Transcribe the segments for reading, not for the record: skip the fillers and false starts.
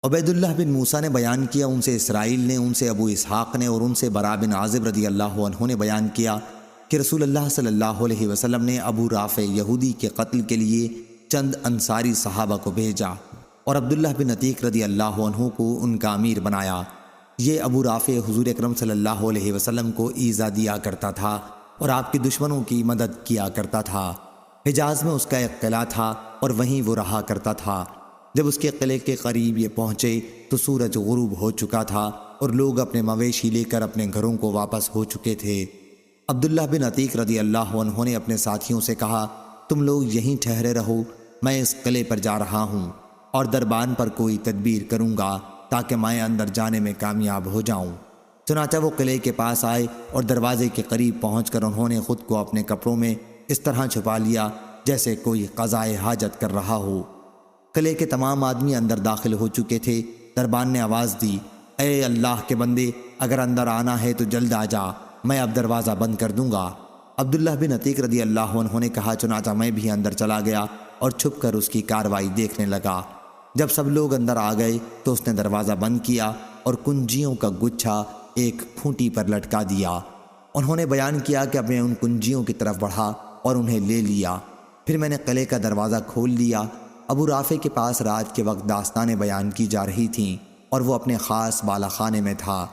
عبید اللہ بن موسیٰ نے بیان کیا، ان سے اسرائیل نے، ان سے ابو اسحاق نے اور ان سے برا بن عازب رضی اللہ عنہ نے بیان کیا کہ رسول اللہ صلی اللہ علیہ وسلم نے ابو رافع یہودی کے قتل کے لیے چند انصاری صحابہ کو بھیجا اور عبداللہ بن عتیق رضی اللہ عنہ کو ان کا امیر بنایا۔ یہ ابو رافع حضور اکرم صلی اللہ علیہ وسلم کو ایذا دیا کرتا تھا اور آپ کے دشمنوں کی مدد کیا کرتا تھا۔ حجاز میں اس کا ایک قلعہ تھا اور وہیں وہ رہا کرتا تھا۔ جب اس کے قلعے کے قریب یہ پہنچے تو سورج غروب ہو چکا تھا اور لوگ اپنے مویشی لے کر اپنے گھروں کو واپس ہو چکے تھے۔ عبداللہ بن عتیق رضی اللہ عنہ نے اپنے ساتھیوں سے کہا، تم لوگ یہیں ٹھہرے رہو، میں اس قلعے پر جا رہا ہوں اور دربان پر کوئی تدبیر کروں گا تاکہ میں اندر جانے میں کامیاب ہو جاؤں۔ چنانچہ وہ قلعے کے پاس آئے اور دروازے کے قریب پہنچ کر انہوں نے خود کو اپنے کپڑوں میں اس طرح چھپا لیا جیسے کوئی قضائے حاجت کر رہا ہو۔ قلعے کے تمام آدمی اندر داخل ہو چکے تھے۔ دربان نے آواز دی، اے اللہ کے بندے، اگر اندر آنا ہے تو جلد آ جا، میں اب دروازہ بند کر دوں گا۔ عبداللہ بن عتیق رضی اللہ عنہ نے کہا، چنانچہ میں بھی اندر چلا گیا اور چھپ کر اس کی کاروائی دیکھنے لگا۔ جب سب لوگ اندر آ گئے تو اس نے دروازہ بند کیا اور کنجیوں کا گچھا ایک پھونٹی پر لٹکا دیا۔ انہوں نے بیان کیا کہ اب میں ان کنجیوں کی طرف بڑھا اور انہیں لے لیا۔ پھر میں نے قلعے کا دروازہ کھول لیا۔ ابو رافع کے پاس رات کے وقت داستانیں بیان کی جا رہی تھیں اور وہ اپنے خاص بالا خانے میں تھا۔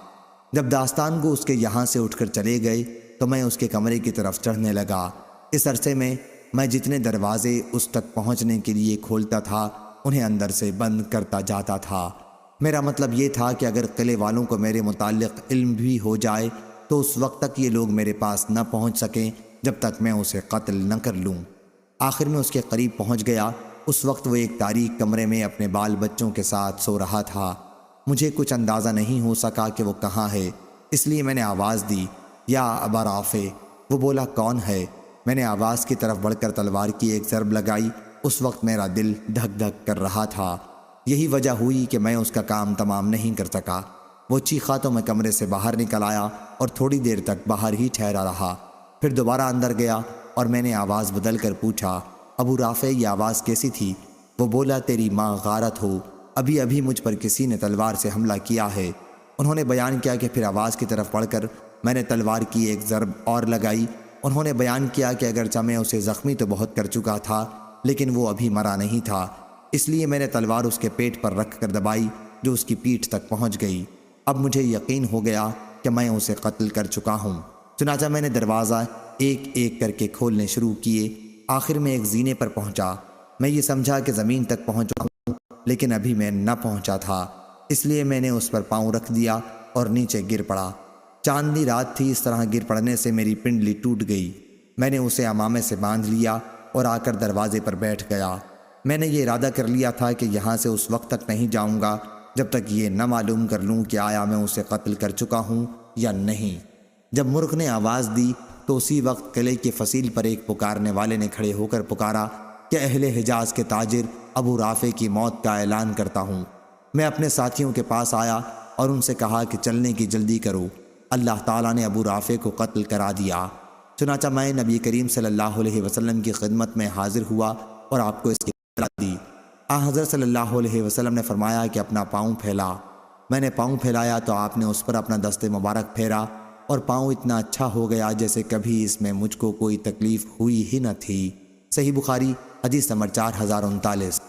جب داستان کو اس کے یہاں سے اٹھ کر چلے گئے تو میں اس کے کمرے کی طرف چڑھنے لگا۔ اس عرصے میں جتنے دروازے اس تک پہنچنے کے لیے کھولتا تھا انہیں اندر سے بند کرتا جاتا تھا۔ میرا مطلب یہ تھا کہ اگر قلعے والوں کو میرے متعلق علم بھی ہو جائے تو اس وقت تک یہ لوگ میرے پاس نہ پہنچ سکیں جب تک میں اسے قتل نہ کر لوں۔ آخر میں اس کے قریب پہنچ گیا۔ اس وقت وہ ایک تاریک کمرے میں اپنے بال بچوں کے ساتھ سو رہا تھا۔ مجھے کچھ اندازہ نہیں ہو سکا کہ وہ کہاں ہے، اس لیے میں نے آواز دی، یا ابا رافع۔ وہ بولا، کون ہے؟ میں نے آواز کی طرف بڑھ کر تلوار کی ایک ضرب لگائی۔ اس وقت میرا دل دھک دھک کر رہا تھا۔ یہی وجہ ہوئی کہ میں اس کا کام تمام نہیں کر سکا۔ وہ چیخا تو میں کمرے سے باہر نکل آیا اور تھوڑی دیر تک باہر ہی ٹھہرا رہا۔ پھر دوبارہ اندر گیا اور میں نے آواز بدل کر پوچھا، ابو رافع یہ آواز کیسی تھی؟ وہ بولا، تیری ماں غارت ہو، ابھی ابھی مجھ پر کسی نے تلوار سے حملہ کیا ہے۔ انہوں نے بیان کیا کہ پھر آواز کی طرف بڑھ کر میں نے تلوار کی ایک ضرب اور لگائی۔ انہوں نے بیان کیا کہ اگرچہ میں اسے زخمی تو بہت کر چکا تھا لیکن وہ ابھی مرا نہیں تھا، اس لیے میں نے تلوار اس کے پیٹ پر رکھ کر دبائی جو اس کی پیٹھ تک پہنچ گئی۔ اب مجھے یقین ہو گیا کہ میں اسے قتل کر چکا ہوں۔ چنانچہ میں نے دروازہ ایک ایک کر کے کھولنے شروع کیے۔ آخر میں ایک زینے پر پہنچا۔ میں یہ سمجھا کہ زمین تک پہنچا ہوں لیکن ابھی میں نہ پہنچا تھا، اس لیے میں نے اس پر پاؤں رکھ دیا اور نیچے گر پڑا۔ چاندنی رات تھی، اس طرح گر پڑنے سے میری پنڈلی ٹوٹ گئی۔ میں نے اسے عمامے سے باندھ لیا اور آ کر دروازے پر بیٹھ گیا۔ میں نے یہ ارادہ کر لیا تھا کہ یہاں سے اس وقت تک نہیں جاؤں گا جب تک یہ نہ معلوم کر لوں کہ آیا میں اسے قتل کر چکا ہوں یا نہیں۔ جب مرغ نے آواز دی تو اسی وقت قلعے کی فصیل پر ایک پکارنے والے نے کھڑے ہو کر پکارا کہ اہل حجاز کے تاجر ابو رافع کی موت کا اعلان کرتا ہوں۔ میں اپنے ساتھیوں کے پاس آیا اور ان سے کہا کہ چلنے کی جلدی کرو، اللہ تعالیٰ نے ابو رافع کو قتل کرا دیا۔ چنانچہ میں نبی کریم صلی اللہ علیہ وسلم کی خدمت میں حاضر ہوا اور آپ کو اس کی اطلاع دی۔ حضرت صلی اللہ علیہ وسلم نے فرمایا کہ اپنا پاؤں پھیلا۔ میں نے پاؤں پھیلایا تو آپ نے اس پر اپنا دست مبارک پھیرا اور پاؤں اتنا اچھا ہو گیا جیسے کبھی اس میں مجھ کو کوئی تکلیف ہوئی ہی نہ تھی۔ صحیح بخاری حدیث نمبر 4039۔